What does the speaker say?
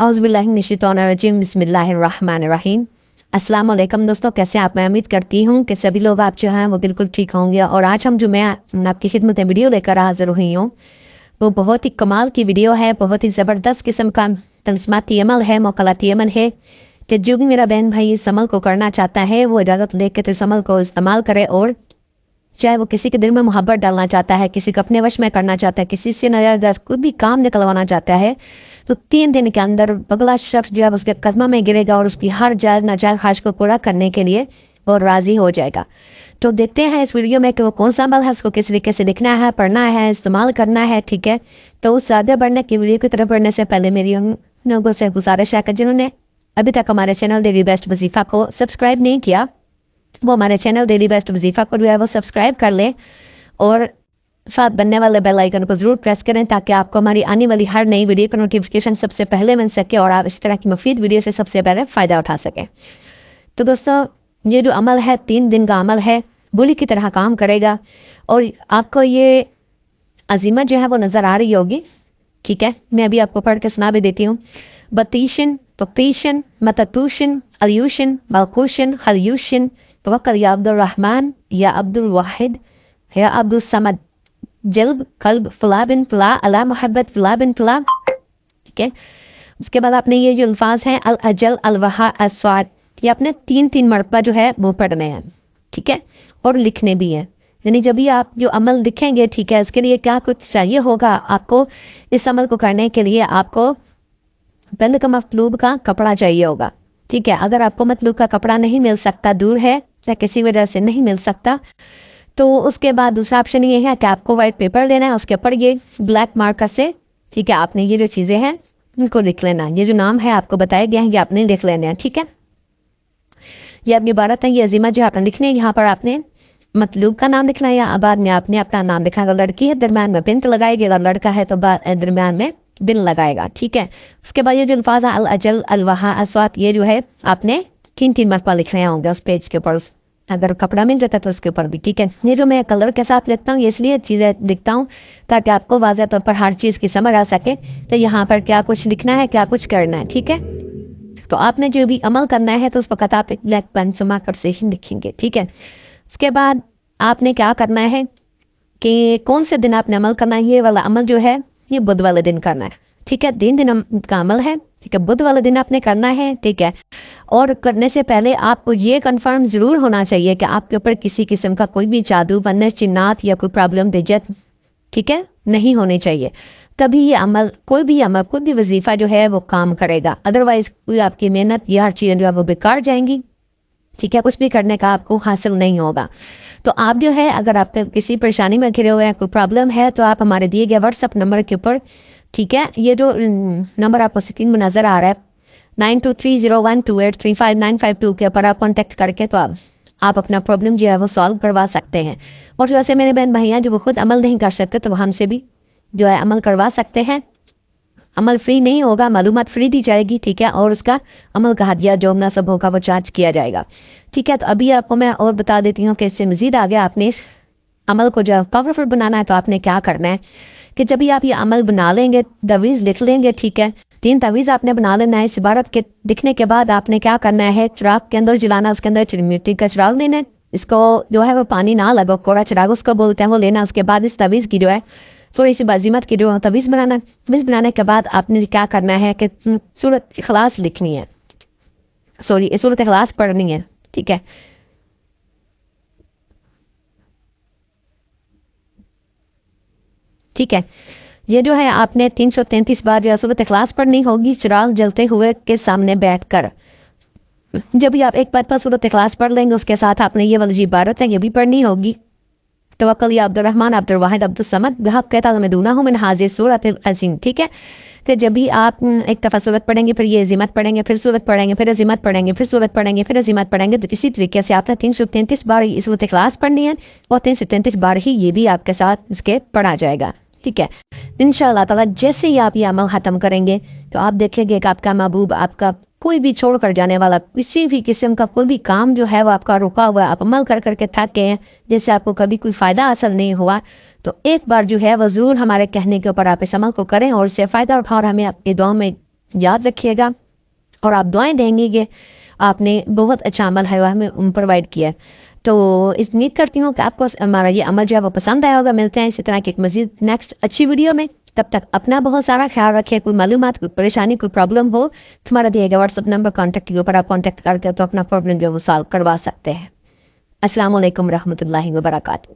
औज़ुबिल्लाहिमिनश्शैतानिर्रजीम बिस्मिल्लाहिर्रहमानिर्रहीम। अस्सलाम वालेकुम दोस्तों, कैसे आप? मैं उम्मीद करती हूँ कि सभी लोग आप जो हैं वो बिल्कुल ठीक होंगे। और आज हम जो मैं आपकी खिदमत में वीडियो लेकर हाजिर हुई हूँ वो बहुत ही कमाल की वीडियो है, बहुत ही ज़बरदस्त किस्म का तल्स्माती अमल है, मोकलाती अमल है कि जो भी मेरा बहन भाई इस अमल को करना चाहता है वो इजाज़त लेकर तो इस अमल को इस्तेमाल करे। और चाहे वो किसी के दिल में मोहब्बत डालना चाहता है, किसी को अपने वश में करना चाहता है, किसी से नाजायज़ कोई भी काम निकलवाना चाहता है, तो 3 दिन के अंदर अगला शख्स जो है उसके कदमों में गिरेगा और उसकी हर जायज़ नाजायज़ ख्वाहिश को पूरा करने के लिए वो राज़ी हो जाएगा। तो देखते हैं इस वीडियो में कि वो कौन सा अमल है, उसको किस तरीके से लिखना है, पढ़ना है, इस्तेमाल करना है। ठीक है, तो उस आगे बढ़ने की वीडियो की तरफ बढ़ने से पहले मेरी उन लोगों से गुजारिश है कि जिन्होंने अभी तक हमारे चैनल डेली बेस्ट वजीफ़ा को सब्सक्राइब नहीं किया वो हमारे चैनल डेली बेस्ट वजीफ़ा को जो है वो सब्सक्राइब कर लें और साथ बनने वाले बेल आइकन को ज़रूर प्रेस करें ताकि आपको हमारी आने वाली हर नई वीडियो का नोटिफिकेशन सबसे पहले मिल सके और आप इस तरह की मुफीद वीडियो से सबसे पहले फ़ायदा उठा सकें। तो दोस्तों, ये जो अमल है 3 दिन का अमल है, गोली की तरह काम करेगा और आपको ये अजीमत जो है वो नज़र आ रही होगी। ठीक है, मैं अभी आपको पढ़ के सुना भी देती हूँ। बतीशन, पपीशन, मततूशन, अल्यूशन, बालकूशन, खलयूशन, तवक्कल या अब्दुल रहमान या अब्दुल वाहिद या अब्दुल समद, जल्ब कल्ब फला बिन फला अला मोहब्बत फला बिन फला। ठीक है, उसके बाद आपने ये जो अल्फाज हैं अल अजल अल वहा अस्वाद, ये आपने 3-3 मरतबा जो है वो पढ़ने हैं। ठीक है, और लिखने भी हैं। यानी जब भी आप जो अमल लिखेंगे, ठीक है, इसके लिए क्या कुछ चाहिए होगा आपको। इस अमल को करने के लिए आपको बंद का मफलूब का कपड़ा चाहिए होगा। ठीक है, अगर आपको मतलूब का कपड़ा नहीं मिल सकता, दूर है या किसी वजह से नहीं मिल सकता, तो उसके बाद दूसरा ऑप्शन ये है कि आपको वाइट पेपर लेना है, उसके ऊपर ये ब्लैक मार्कर से, ठीक है, आपने ये जो चीज़ें हैं इनको लिख लेना। ये जो नाम है आपको बताया गया है ये आपने लिख लेना है। ठीक है, ये अपनी इबारत है, ये अजीमत जो आपने लिखनी है। यहाँ पर आपने मतलूब का नाम लिखना है या बाद में आपने अपना नाम लिखा। अगर लड़की है दरम्यान में बिन्त लगाएगी, अगर लड़का है तो दरम्यान में बिन लगाएगा। ठीक है, उसके बाद ये जो अल्फाज अल अजल अल वहा अस्वात, ये जो है आपने 3-3 मरतबा लिख रहे होंगे उस पेज के ऊपर, अगर कपड़ा मिल जाता है तो उसके ऊपर भी। ठीक है, ये जो मैं कलर के साथ लिखता हूँ ये इसलिए चीज़ें लिखता हूँ ताकि आपको वाज़ह तौर पर हर चीज़ की समझ आ सके तो यहाँ पर क्या कुछ लिखना है, क्या कुछ करना है। ठीक है, तो आपने जो भी अमल करना है तो उस वक्त आप एक ब्लैक पेन से मार्कर से ही लिखेंगे। ठीक है, उसके बाद आपने क्या करना है कि कौन से दिन आपने अमल करना है। ये वाला अमल जो है ये बुध वाले दिन करना है। ठीक है, 3 दिन का अमल है। ठीक है, बुध वाले दिन आपने करना है। ठीक है, और करने से पहले आपको ये कंफर्म ज़रूर होना चाहिए कि आपके ऊपर किसी किस्म का कोई भी जादू बनने चिन्नात या कोई प्रॉब्लम डिजत, ठीक है, नहीं होनी चाहिए। तभी ये अमल, कोई भी अमल, कोई भी वजीफ़ा जो है वो काम करेगा। अदरवाइज़ कोई आपकी मेहनत या हर चीज़ें जो है वो बेकार जाएंगी। ठीक है, कुछ भी करने का आपको हासिल नहीं होगा। तो आप जो है अगर आप किसी परेशानी में घिरे हुए हैं, कोई प्रॉब्लम है, तो आप हमारे दिए गए व्हाट्सअप नंबर के ऊपर, ठीक है, ये जो नंबर आपको स्क्रीन में नज़र आ रहा है 923012835952 के ऊपर आप कॉन्टेक्ट करके तो आप अपना प्रॉब्लम जो है वो सॉल्व करवा सकते हैं। और जो ऐसे मेरे बहन भैया जो वो खुद अमल नहीं कर सकते तो हमसे भी जो है अमल करवा सकते हैं। अमल फ्री नहीं होगा, मालूमात फ्री दी जाएगी। ठीक है, और उसका अमल का हदिया जो मुनासिब होगा वो चार्ज किया जाएगा। ठीक है, तो अभी आपको मैं और बता देती हूँ कि इससे मज़ीद आगे आपने इस अमल को जो है पावरफुल बनाना है तो आपने क्या करना है कि जब भी आप ये अमल बना लेंगे, तवीज़ लिख लेंगे, ठीक है, 3 तवीज़ आपने बना लेना है। इस इबारत के दिखने के बाद आपने क्या करना है, चिराग के अंदर जलाना, उसके अंदर मिट्टी का चिराग लेना है, इसको जो है वो पानी ना लगा, कोड़ा चिराग उसको बोलते हैं, वो लेना। उसके बाद इस तवीज़ की जो है थोड़ी सी बाजीमत की जो तवीज़ बनाना है। तवीज़ बनाने के बाद आपने क्या करना है कि सूरत इखलास लिखनी है, सूरत इखलास पढ़नी है। ठीक है, ठीक है, ये जो है आपने 333 बार जो है सूरत इखलास पढ़नी होगी चिराग जलते हुए के सामने बैठकर। जब भी आप एक बार पर सूरत इखलास पढ़ लेंगे उसके साथ आपने ये वाली इबारत है ये भी पढ़नी होगी, तवक्कल या अब्दुल रहमान अब्दुल वाहिद अब्दुल समद बिहक़ कहता मैं दूना हूँ मैंने हाजिर सूरत अज़ीम। ठीक है, कि जब भी आप एक दफ़ा सूरत पढ़ेंगे, फिर ये अज़ीमत पढ़ेंगे, फिर सूरत पढ़ेंगे, फिर अज़ीमत पढ़ेंगे, फिर सूरत पढ़ेंगे, फिर अज़ीमत पढ़ेंगे, तो इसी तरीके से आपने 333 बार ये सूरत इखलास पढ़नी है और 333 बार ही ये भी आपके साथ इसके पढ़ा जाएगा। ठीक है, इंशाअल्लाह ताला जैसे ही आप ये अमल ख़त्म करेंगे तो आप देखेंगे कि आपका महबूब, आपका कोई भी छोड़ कर जाने वाला किसी भी किस्म का कोई भी काम जो है वो आपका रुका हुआ है, आप अमल कर करके थक गए हैं, जैसे आपको कभी कोई फ़ायदा हासिल नहीं हुआ, तो एक बार जो है वो ज़रूर हमारे कहने के ऊपर आप इस अमल को करें और इससे फ़ायदा उठाओ और हमें आपकी दुआ में یاد رکھیے گا اور آپ دعائیں دیں گے کہ آپ نے بہت اچھا عمل ہے وہ ہمیں پرووائڈ کیا ہے. تو اس امید کرتی ہوں کہ آپ کو ہمارا یہ عمل جو ہے وہ پسند آیا ہوگا. ملتے ہیں اسی طرح کی ایک مزید نیکسٹ اچھی ویڈیو میں. تب تک اپنا بہت سارا خیال رکھیں. کوئی معلومات، کوئی پریشانی، کوئی پرابلم ہو، تمہارا دیے گا واٹس ایپ نمبر کانٹیکٹ کے اوپر آپ کانٹیکٹ کر کے تو اپنا پرابلم جو ہے وہ سالو کروا سکتے ہیں. السلام علیکم ورحمۃ اللہ وبرکاتہ.